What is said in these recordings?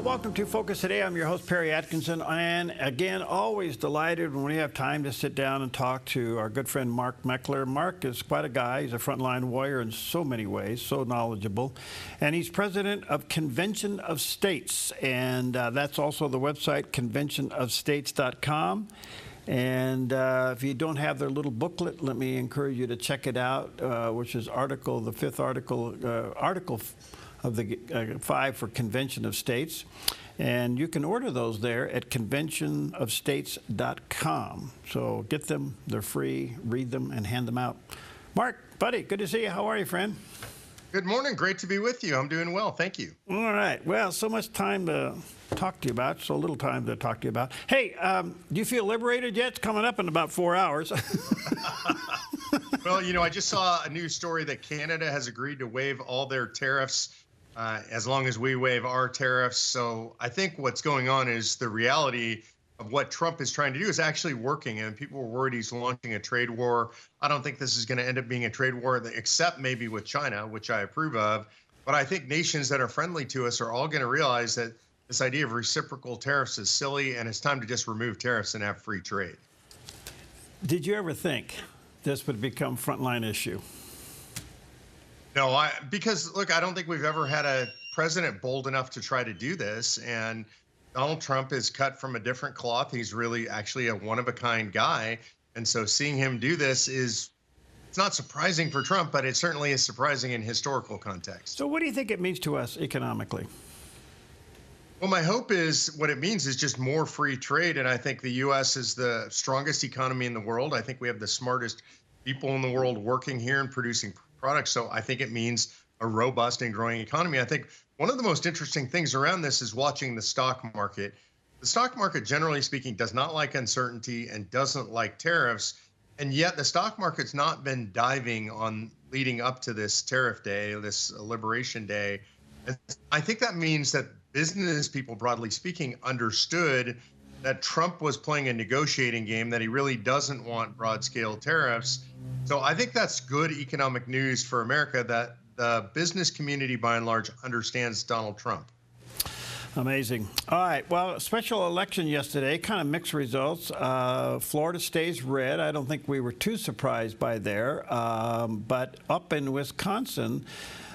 Welcome to Focus Today. I'm your host, Perry Atkinson. And again, always delighted when we have time to sit down and talk to our good friend, Mark Meckler. Mark is quite a guy. He's a frontline warrior in so many ways, so knowledgeable. And he's president of Convention of States. And that's also the website, conventionofstates.com. And if you don't have their little booklet, let me encourage you to check it out, which is the fifth article of the 5 for Convention of States. And you can order those there at conventionofstates.com. So get them, they're free, read them, and hand them out. Mark, buddy, good to see you. How are you, friend? Good morning. Great to be with you. I'm doing well. Thank you. All right. Well, so much time to talk to you about, so little time to talk to you about. Hey, do you feel liberated yet? It's coming up in about 4 hours. Well, you know, I just saw a news story that Canada has agreed to waive all their tariffs as long as we waive our tariffs. So I think what's going on is the reality of what Trump is trying to do is actually working. And people were worried he's launching a trade war. I don't think this is going to end up being a trade war, except maybe with China, which I approve of. But I think nations that are friendly to us are all going to realize that this idea of reciprocal tariffs is silly, and it's time to just remove tariffs and have free trade. Did you ever think this would become frontline issue? No, because look, I don't think we've ever had a president bold enough to try to do this. And Donald Trump is cut from a different cloth. He's really actually a one-of-a-kind guy. And so seeing him do this it's not surprising for Trump, but it certainly is surprising in historical context. So what do you think it means to us economically? Well, my hope is what it means is just more free trade. And I think the U.S. is the strongest economy in the world. I think we have the smartest people in the world working here and producing products. So I think it means a robust and growing economy. I think one of the most interesting things around this is watching the stock market. The stock market, generally speaking, does not like uncertainty and doesn't like tariffs. And yet the stock market's not been diving on leading up to this tariff day, this liberation day. And I think that means that business people, broadly speaking, understood that Trump was playing a negotiating game, that he really doesn't want broad-scale tariffs. So I think that's good economic news for America, that the business community, by and large, understands Donald Trump. Amazing. All right. Well, special election yesterday, kind of mixed results. Florida stays red. I don't think we were too surprised by there. But up in Wisconsin,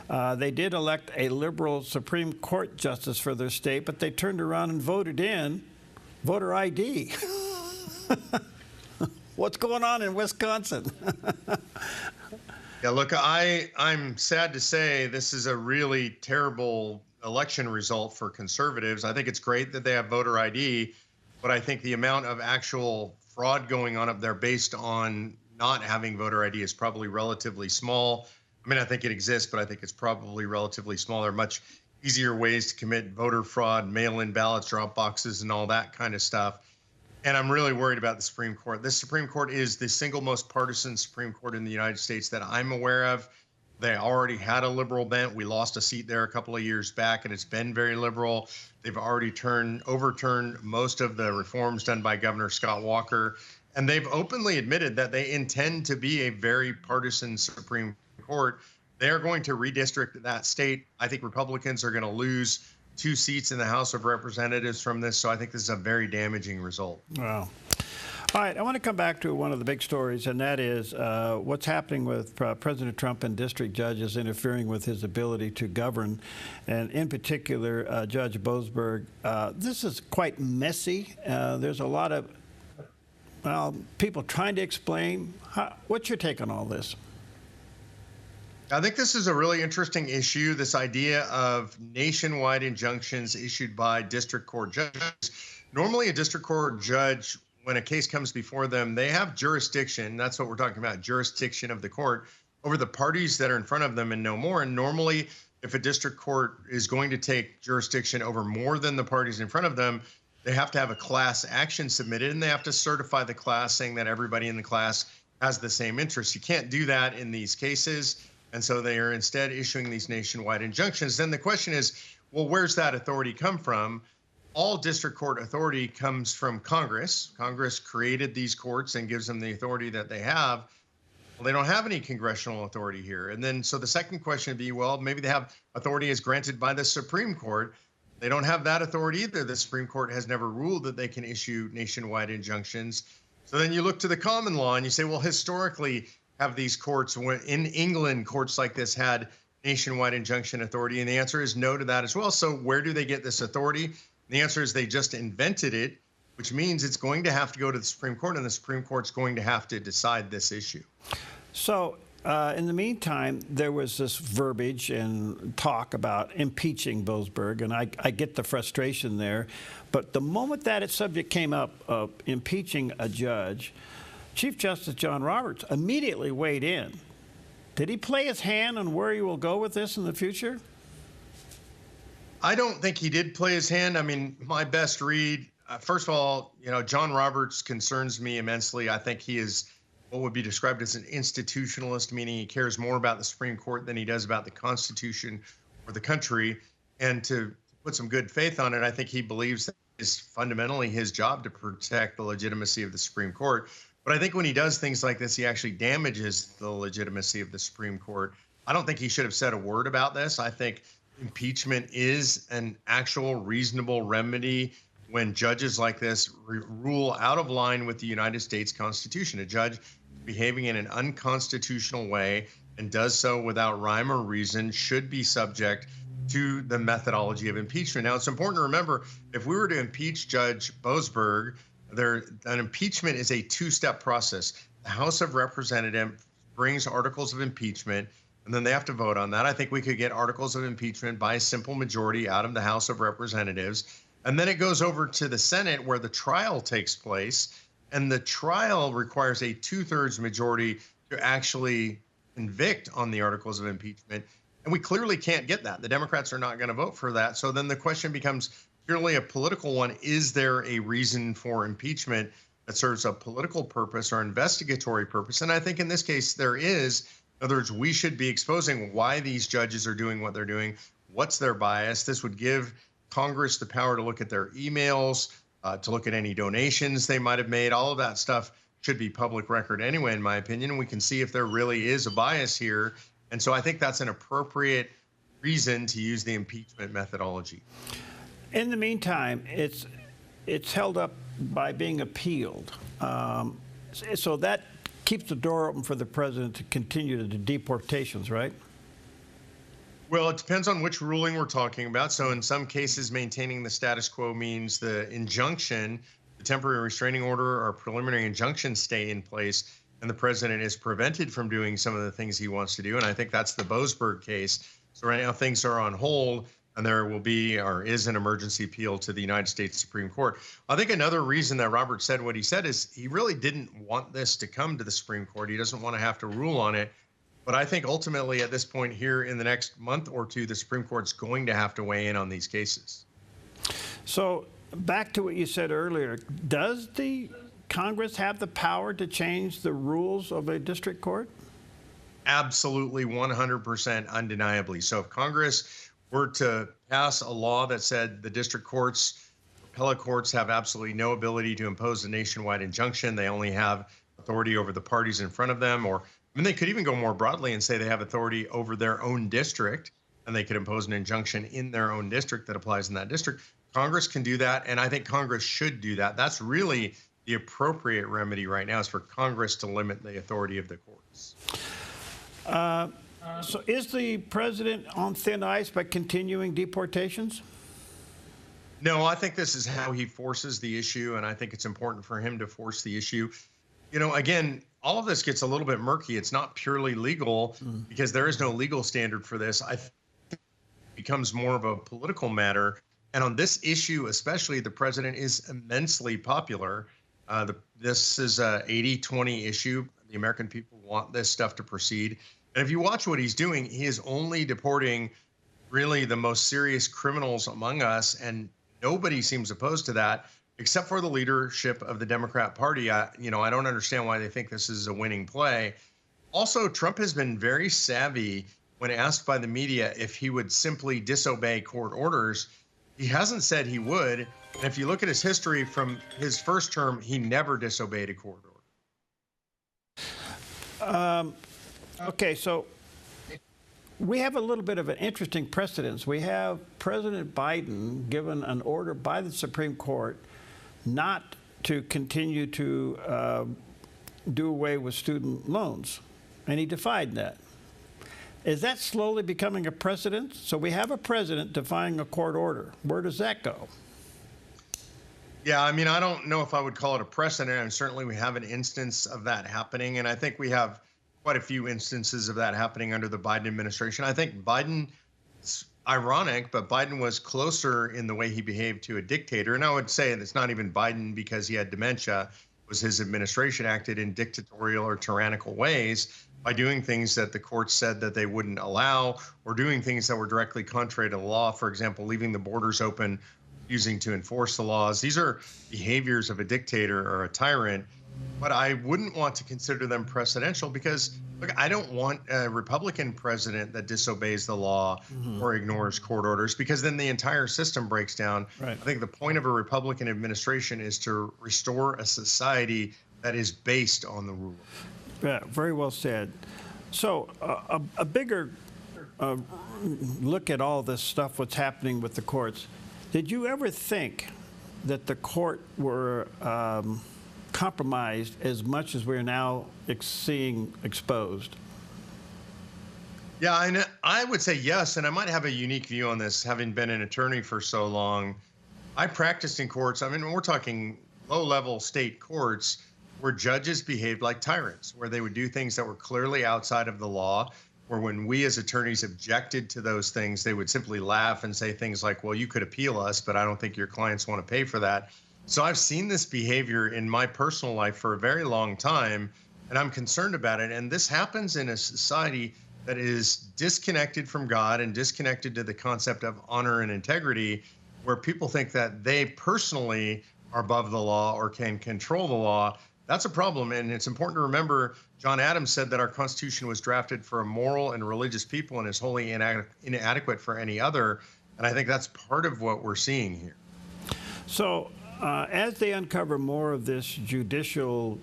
they did elect a liberal Supreme Court justice for their state, but they turned around and voted in voter ID. What's going on in Wisconsin? Yeah, look, I'm sad to say this is a really terrible election result for conservatives. I think it's great that they have voter ID, but I think the amount of actual fraud going on up there based on not having voter ID is probably relatively small. I mean, I think it exists, but I think it's probably relatively small. There are much easier ways to commit voter fraud, mail-in ballots, drop boxes, and all that kind of stuff. And I'm really worried about the Supreme Court. This Supreme Court is the single most partisan Supreme Court in the United States that I'm aware of. They already had a liberal bent. We lost a seat there a couple of years back, and it's been very liberal. They've already overturned most of the reforms done by Governor Scott Walker. And they've openly admitted that they intend to be a very partisan Supreme Court. They're going to redistrict that state. I think Republicans are going to lose 2 seats in the House of Representatives from this, so I think this is a very damaging result. Wow. All right, I want to come back to one of the big stories, and that is what's happening with President Trump and district judges interfering with his ability to govern, and in particular, Judge Boasberg. This is quite messy. There's a lot of people trying to explain. What's your take on all this? I think this is a really interesting issue, this idea of nationwide injunctions issued by district court judges. Normally, a district court judge, when a case comes before them, they have jurisdiction. That's what we're talking about, jurisdiction of the court over the parties that are in front of them and no more. And normally, if a district court is going to take jurisdiction over more than the parties in front of them, they have to have a class action submitted, and they have to certify the class saying that everybody in the class has the same interest. You can't do that in these cases. And so they are instead issuing these nationwide injunctions. Then the question is, well, where's that authority come from? All district court authority comes from Congress. Congress created these courts and gives them the authority that they have. Well, they don't have any congressional authority here. And then so the second question would be, well, maybe they have authority as granted by the Supreme Court. They don't have that authority either. The Supreme Court has never ruled that they can issue nationwide injunctions. So then you look to the common law and you say, well, historically, have these courts, in England, courts like this had nationwide injunction authority? And the answer is no to that as well. So where do they get this authority? The answer is they just invented it, which means it's going to have to go to the Supreme Court, and the Supreme Court's going to have to decide this issue. So in the meantime, there was this verbiage and talk about impeaching Boasberg, and I get the frustration there. But the moment that subject came up of impeaching a judge, Chief Justice John Roberts immediately weighed in. Did he play his hand on where he will go with this in the future? I don't think he did play his hand. I mean, my best read, first of all, John Roberts concerns me immensely. I think he is what would be described as an institutionalist, meaning he cares more about the Supreme Court than he does about the Constitution or the country. And to put some good faith on it, I think he believes that it's fundamentally his job to protect the legitimacy of the Supreme Court. But I think when he does things like this, he actually damages the legitimacy of the Supreme Court. I don't think he should have said a word about this. I think impeachment is an actual reasonable remedy when judges like this rule out of line with the United States Constitution. A judge behaving in an unconstitutional way and does so without rhyme or reason should be subject to the methodology of impeachment. Now, it's important to remember, if we were to impeach Judge Boasberg, an impeachment is a two-step process. The House of Representatives brings articles of impeachment, and then they have to vote on that. I think we could get articles of impeachment by a simple majority out of the House of Representatives. And then it goes over to the Senate where the trial takes place. And the trial requires a 2/3 majority to actually convict on the articles of impeachment. And we clearly can't get that. The Democrats are not going to vote for that. So then the question becomes purely a political one. Is there a reason for impeachment that serves a political purpose or investigatory purpose? And I think in this case, there is. In other words, we should be exposing why these judges are doing what they're doing. What's their bias? This would give Congress the power to look at their emails, to look at any donations they might have made. All of that stuff should be public record anyway, in my opinion. And we can see if there really is a bias here. And so I think that's an appropriate reason to use the impeachment methodology. In the meantime, it's held up by being appealed. So that keeps the door open for the president to continue the deportations, right? Well, it depends on which ruling we're talking about. So in some cases, maintaining the status quo means the injunction, the temporary restraining order or preliminary injunction stay in place, and the president is prevented from doing some of the things he wants to do. And I think that's the Boasberg case. So right now things are on hold, and there will be or is an emergency appeal to the United States Supreme Court. I think another reason that Robert said what he said is he really didn't want this to come to the Supreme Court. He doesn't want to have to rule on it. But I think ultimately at this point here in the next month or two, the Supreme Court's going to have to weigh in on these cases. So back to what you said earlier, does the Congress have the power to change the rules of a district court? Absolutely, 100%, undeniably. So if Congress were to pass a law that said the district courts, appellate courts have absolutely no ability to impose a nationwide injunction, they only have authority over the parties in front of them, or I mean, they could even go more broadly and say they have authority over their own district, and they could impose an injunction in their own district that applies in that district. Congress can do that, and I think Congress should do that. That's really the appropriate remedy right now, is for Congress to limit the authority of the courts. So is the president on thin ice by continuing deportations? No, I think this is how he forces the issue, and I think it's important for him to force the issue. Again, all of this gets a little bit murky. It's not purely legal because there is no legal standard for this. I think it becomes more of a political matter. And on this issue, especially, the president is immensely popular. This is a 80-20 issue. The American people want this stuff to proceed. And if you watch what he's doing, he is only deporting really the most serious criminals among us. And nobody seems opposed to that, except for the leadership of the Democrat Party. I don't understand why they think this is a winning play. Also, Trump has been very savvy when asked by the media if he would simply disobey court orders. He hasn't said he would. And if you look at his history from his first term, he never disobeyed a court order. Okay, so We have a little bit of an interesting precedence. We have President Biden given an order by the Supreme Court not to continue to do away with student loans, and he defied that. Is that slowly becoming a precedent? So we have a president defying a court order. Where does that go? Yeah, I mean, I don't know if I would call it a precedent, and certainly we have an instance of that happening, and I think we have quite a few instances of that happening under the Biden administration. I think Biden, it's ironic, but Biden was closer in the way he behaved to a dictator, and I would say it's not even Biden because he had dementia. It was his administration acted in dictatorial or tyrannical ways by doing things that the courts said that they wouldn't allow, or doing things that were directly contrary to the law. For example, leaving the borders open, refusing to enforce the laws. These are behaviors of a dictator or a tyrant, but I wouldn't want to consider them precedential because, look, I don't want a Republican president that disobeys the law or ignores court orders, because then the entire system breaks down. Right. I think the point of a Republican administration is to restore a society that is based on the rule. Yeah, very well said. So a bigger look at all this stuff, what's happening with the courts. Did you ever think that the court were compromised as much as we're now seeing exposed? Yeah, and I would say yes, and I might have a unique view on this, having been an attorney for so long. I practiced in courts. I mean, we're talking low-level state courts where judges behaved like tyrants, where they would do things that were clearly outside of the law, where when we as attorneys objected to those things, they would simply laugh and say things like, well, you could appeal us, but I don't think your clients want to pay for that. So I've seen this behavior in my personal life for a very long time, and I'm concerned about it. And this happens in a society that is disconnected from God and disconnected to the concept of honor and integrity, where people think that they personally are above the law or can control the law. That's a problem, and it's important to remember John Adams said that our Constitution was drafted for a moral and religious people and is wholly inadequate for any other, and I think that's part of what we're seeing here. So as they uncover more of this judicial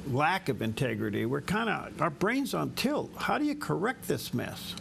lack of integrity, we're kind of, our brains on tilt. How do you correct this mess?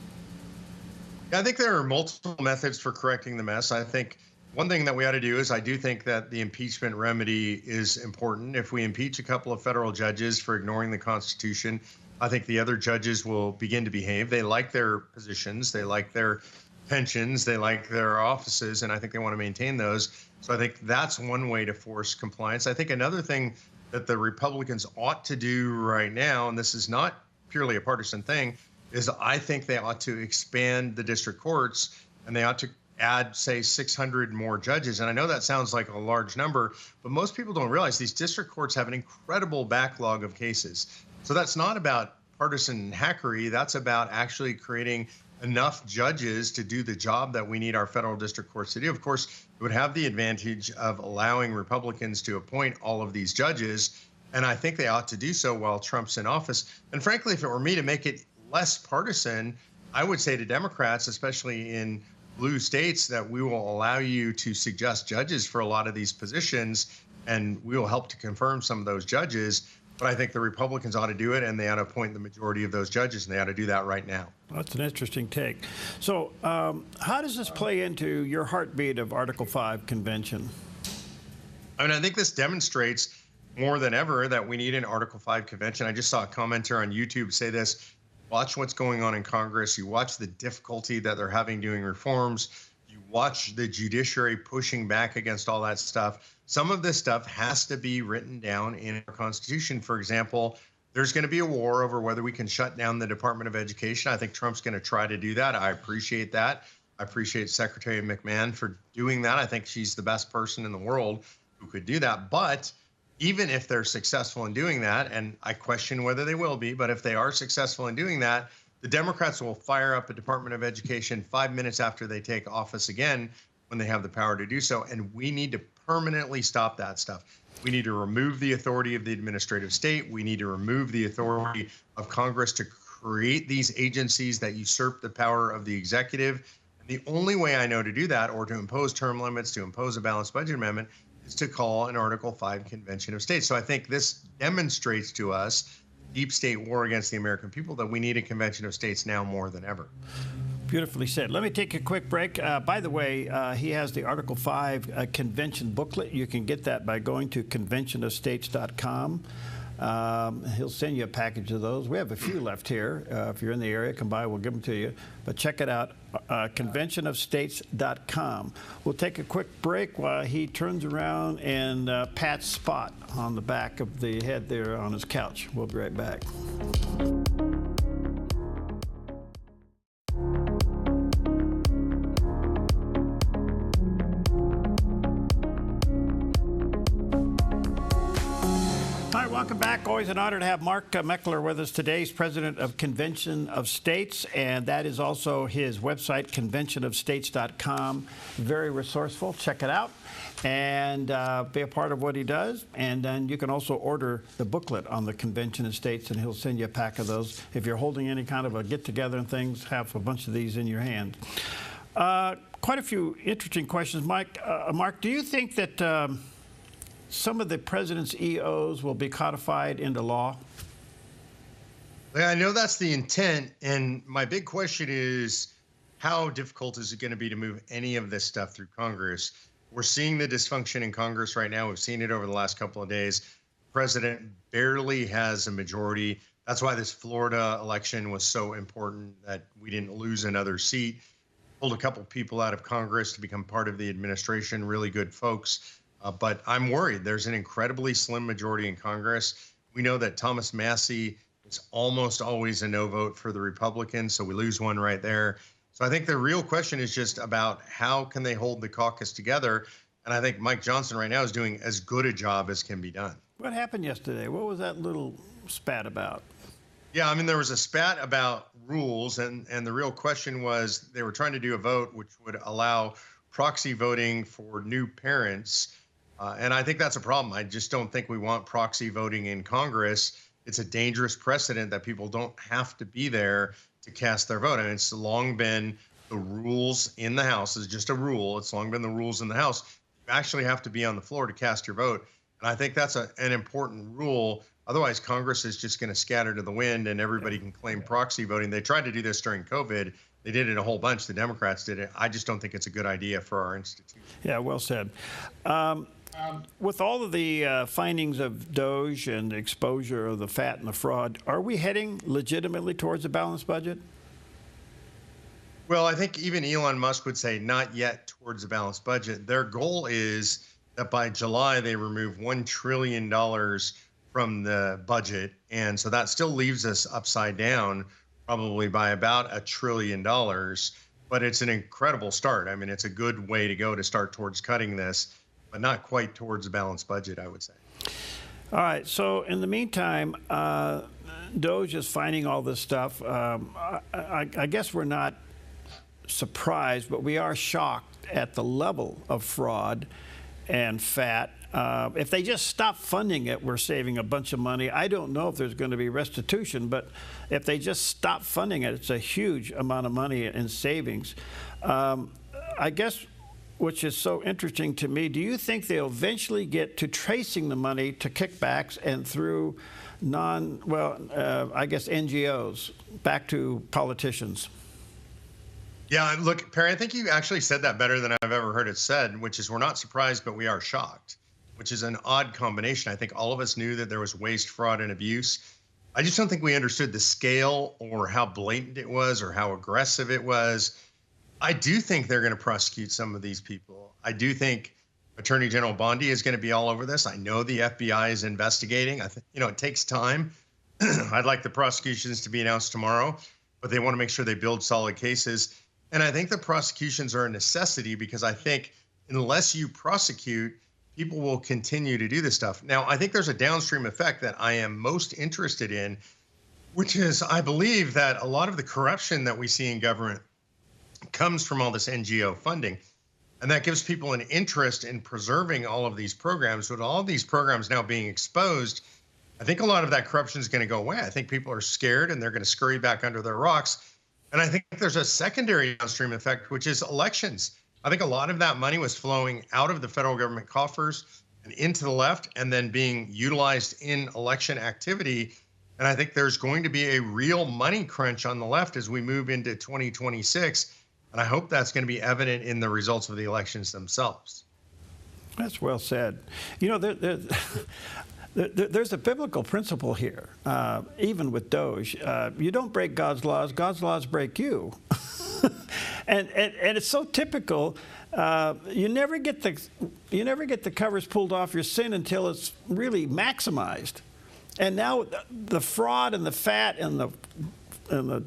I think there are multiple methods for correcting the mess. I think one thing that we ought to do is I do think that the impeachment remedy is important. If we impeach a couple of federal judges for ignoring the Constitution, I think the other judges will begin to behave. They like their positions, they like their pensions, they like their offices, and I think they want to maintain those. So I think that's one way to force compliance. I think another thing that the Republicans ought to do right now, and this is not purely a partisan thing, is I think they ought to expand the district courts, and they ought to add, say, 600 more judges. And I know that sounds like a large number, but most people don't realize these district courts have an incredible backlog of cases. So that's not about partisan hackery. That's about actually creating enough judges to do the job that we need our federal district courts to do. Of course, it would have the advantage of allowing Republicans to appoint all of these judges, and I think they ought to do so while Trump's in office. And frankly, if it were me, to make it less partisan, I would say to Democrats, especially in blue states, that we will allow you to suggest judges for a lot of these positions, and we will help to confirm some of those judges. But I think the Republicans ought to do it, and they ought to appoint the majority of those judges, and they ought to do that right now. That's an interesting take. So how does this play into your heartbeat of Article 5 convention? I mean, I think this demonstrates more than ever that we need an Article 5 convention. I just saw a commenter on YouTube say this: watch what's going on in Congress. You watch the difficulty that they're having doing reforms. You watch the judiciary pushing back against all that stuff. Some of this stuff has to be written down in our Constitution. For example, there's going to be a war over whether we can shut down the Department of Education. I think Trump's going to try to do that. I appreciate that. I appreciate Secretary McMahon for doing that. I think she's the best person in the world who could do that. But even if they're successful in doing that, and I question whether they will be, but if they are successful in doing that, the Democrats will fire up a Department of Education 5 minutes after they take office again, when they have the power to do so. And we need to permanently stop that stuff. We need to remove the authority of the administrative state. We need to remove the authority of Congress to create these agencies that usurp the power of the executive. And the only way I know to do that, or to impose term limits, to impose a balanced budget amendment, is to call an Article 5 convention of states. So I think this demonstrates to us deep state war against the American people that we need a convention of states now more than ever. Beautifully said. Let me take a quick break. By the way, he has the Article 5 convention booklet. You can get that by going to conventionofstates.com. He'll send you a package of those. We have a few left here. If you're in the area, come by, we'll give them to you. But check it out, conventionofstates.com. We'll take a quick break while he turns around and pats Spot on the back of the head there on his couch. We'll be right back. Welcome back. Always an honor to have Mark Meckler with us today. He's president of Convention of States, and that is also his website, conventionofstates.com. Very resourceful. Check it out and be a part of what he does. And then you can also order the booklet on the Convention of States, and he'll send you a pack of those. If you're holding any kind of a get-together and things, have a bunch of these in your hand. Quite a few interesting questions. Mark, do you think that some of the president's EOs will be codified into law? Yeah, I know that's the intent. And my big question is, how difficult is it going to be to move any of this stuff through Congress? We're seeing the dysfunction in Congress right now. We've seen it over the last couple of days. The president barely has a majority. That's why this Florida election was so important, that we didn't lose another seat. Pulled a couple people out of Congress to become part of the administration, really good folks. But I'm worried. There's an incredibly slim majority in Congress. We know that Thomas Massie is almost always a no vote for the Republicans, so we lose one right there. So I think the real question is just about how can they hold the caucus together? And I think Mike Johnson right now is doing as good a job as can be done. What happened yesterday? What was that little spat about? Yeah, I mean, there was a spat about rules, and the real question was they were trying to do a vote which would allow proxy voting for new parents. And I think that's a problem. I just don't think we want proxy voting in Congress. It's a dangerous precedent that people don't have to be there to cast their vote. And it's long been the rules in the House. It's just a rule. It's long been the rules in the House. You actually have to be on the floor to cast your vote. And I think that's an important rule. Otherwise, Congress is just going to scatter to the wind and everybody can claim proxy voting. They tried to do this during COVID. They did it a whole bunch. The Democrats did it. I just don't think it's a good idea for our institution. Yeah, well said. With all of the findings of DOGE and the exposure of the fat and the fraud, are we heading legitimately towards a balanced budget? Well, I think even Elon Musk would say not yet towards a balanced budget. Their goal is that by July, they remove $1 trillion from the budget. And so that still leaves us upside down, probably by about $1 trillion. But it's an incredible start. I mean, it's a good way to go to start towards cutting this, but not quite towards a balanced budget, I would say. All right. So in the meantime, DOGE is finding all this stuff. I guess we're not surprised, but we are shocked at the level of fraud and fat. If they just stop funding it, we're saving a bunch of money. I don't know if there's going to be restitution, but if they just stop funding it, it's a huge amount of money in savings. I guess, which is so interesting to me, do you think they'll eventually get to tracing the money to kickbacks and through I guess NGOs back to politicians? Yeah, look, Perry, I think you actually said that better than I've ever heard it said, which is we're not surprised, but we are shocked, which is an odd combination. I think all of us knew that there was waste, fraud, and abuse. I just don't think we understood the scale or how blatant it was or how aggressive it was. I do think they're going to prosecute some of these people. I do think Attorney General Bondi is going to be all over this. I know the FBI is investigating. I think, it takes time. I'd like the prosecutions to be announced tomorrow, but they want to make sure they build solid cases. And I think the prosecutions are a necessity because I think unless you prosecute, people will continue to do this stuff. Now, I think there's a downstream effect that I am most interested in, which is I believe that a lot of the corruption that we see in government comes from all this NGO funding. And that gives people an interest in preserving all of these programs. With all of these programs now being exposed, I think a lot of that corruption is going to go away. I think people are scared and they're going to scurry back under their rocks. And I think there's a secondary downstream effect, which is elections. I think a lot of that money was flowing out of the federal government coffers and into the left and then being utilized in election activity. And I think there's going to be a real money crunch on the left as we move into 2026. And I hope that's going to be evident in the results of the elections themselves. That's well said. You know, there's a biblical principle here, even with Doge. You don't break God's laws break you. and it's so typical. You never get the covers pulled off your sin until it's really maximized. And now the fraud and the fat and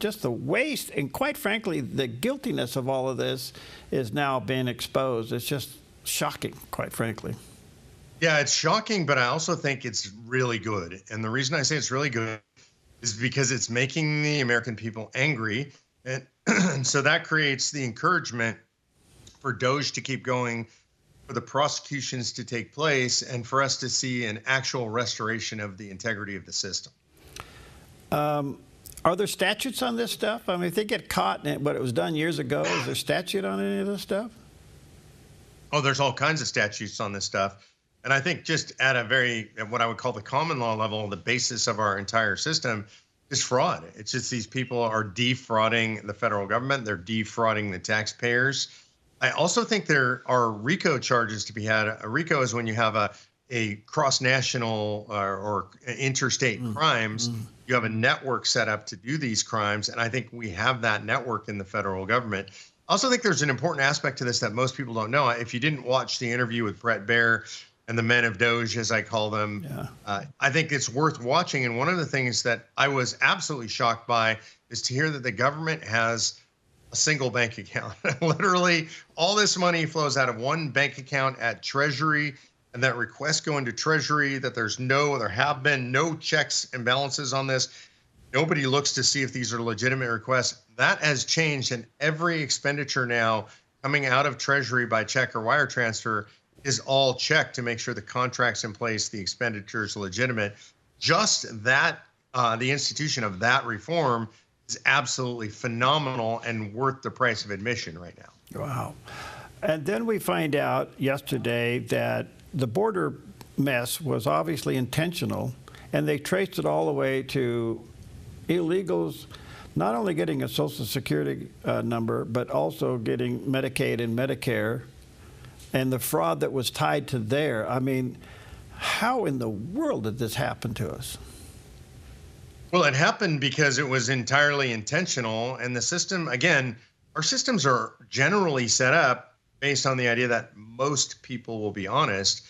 just the waste and, quite frankly, the guiltiness of all of this is now being exposed. It's just shocking, quite frankly. Yeah, it's shocking, but I also think it's really good. And the reason I say it's really good is because it's making the American people angry. And so that creates the encouragement for Doge to keep going, for the prosecutions to take place, and for us to see an actual restoration of the integrity of the system. Are there statutes on this stuff? I mean, if they get caught in what it was done years ago, is there statute on any of this stuff? Oh, there's all kinds of statutes on this stuff. And I think just at what I would call the common law level, the basis of our entire system is fraud. It's just these people are defrauding the federal government. They're defrauding the taxpayers. I also think there are RICO charges to be had. A RICO is when you have a cross-national or interstate crimes. You have a network set up to do these crimes. And I think we have that network in the federal government. I also think there's an important aspect to this that most people don't know. If you didn't watch the interview with Brett Baer and the men of Doge, as I call them, I think it's worth watching. And one of the things that I was absolutely shocked by is to hear that the government has a single bank account. Literally, all this money flows out of one bank account at Treasury, and that requests go into Treasury, that there have been no checks and balances on this. Nobody looks to see if these are legitimate requests. That has changed, and every expenditure now coming out of Treasury by check or wire transfer is all checked to make sure the contract's in place, the expenditure is legitimate. Just that, the institution of that reform is absolutely phenomenal and worth the price of admission right now. Wow. And then we find out yesterday that the border mess was obviously intentional, and they traced it all the way to illegals not only getting a Social Security number, but also getting Medicaid and Medicare, and the fraud that was tied to there. I mean, how in the world did this happen to us? Well, it happened because it was entirely intentional. And the system, again, our systems are generally set up based on the idea that most people will be honest.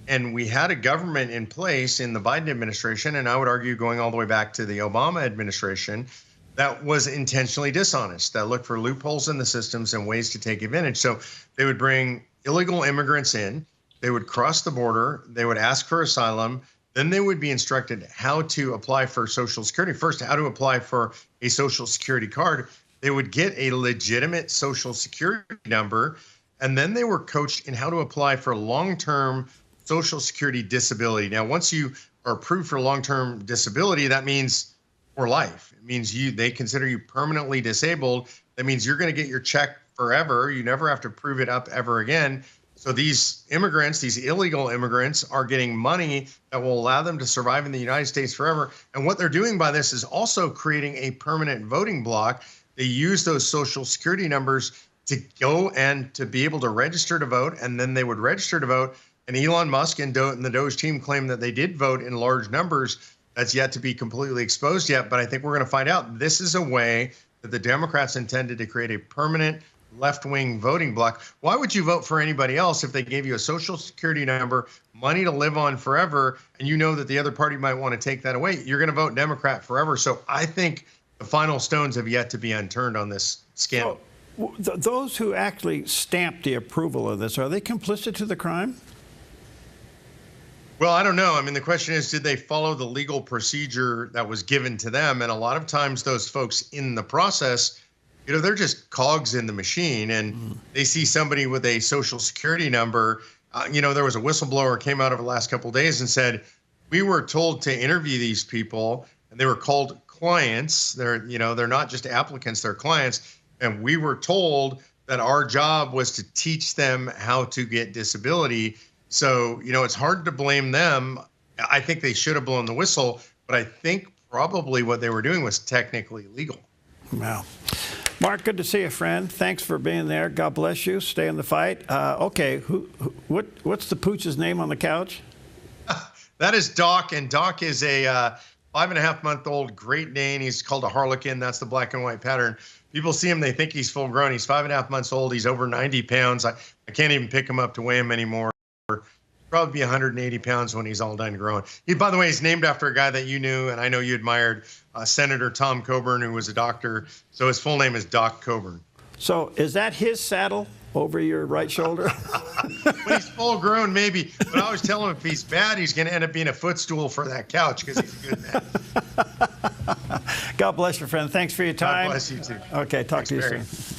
And we had a government in place in the Biden administration, and I would argue going all the way back to the Obama administration, that was intentionally dishonest, that looked for loopholes in the systems and ways to take advantage. So they would bring illegal immigrants in, they would cross the border, they would ask for asylum, then they would be instructed how to apply for Social Security. First, how to apply for a Social Security card. They would get a legitimate Social Security number, and then they were coached in how to apply for long-term Social Security disability. Now, once you are approved for long-term disability, that means for life. It means they consider you permanently disabled. That means you're going to get your check forever. You never have to prove it up ever again. So these immigrants, these illegal immigrants, are getting money that will allow them to survive in the United States forever. And what they're doing by this is also creating a permanent voting block. They use those Social Security numbers to go and to be able to register to vote, and then they would register to vote. And Elon Musk and the Doge team claim that they did vote in large numbers. That's yet to be completely exposed yet, but I think we're going to find out. This is a way that the Democrats intended to create a permanent left-wing voting bloc. Why would you vote for anybody else if they gave you a Social Security number, money to live on forever, and you know that the other party might want to take that away? You're going to vote Democrat forever. So I think the final stones have yet to be unturned on this scandal. So, those who actually stamped the approval of this, are they complicit to the crime? Well, I don't know. I mean, the question is, did they follow the legal procedure that was given to them? And a lot of times those folks in the process, they're just cogs in the machine, and they see somebody with a Social Security number. There was a whistleblower came out over the last couple of days and said, we were told to interview these people, and they were called clients. They're not just applicants, they're clients. And we were told that our job was to teach them how to get disability. So, it's hard to blame them. I think they should have blown the whistle, but I think probably what they were doing was technically legal. Wow. Mark, good to see you, friend. Thanks for being there. God bless you. Stay in the fight. Okay, what's the pooch's name on the couch? That is Doc, and Doc is a 5.5-month-old Great Dane. He's called a Harlequin. That's the black and white pattern. People see him, they think he's full grown. He's 5.5 months old. He's over 90 pounds. I can't even pick him up to weigh him anymore. Probably be 180 pounds when he's all done growing. By the way, he's named after a guy that you knew, and I know you admired, Senator Tom Coburn, who was a doctor. So his full name is Doc Coburn. So is that his saddle over your right shoulder? When he's full grown, maybe. But I always tell him if he's bad, he's going to end up being a footstool for that couch because he's a good man. God bless you, friend. Thanks for your time. God bless you, too. Okay, talk Thanks, to you Barry. soon.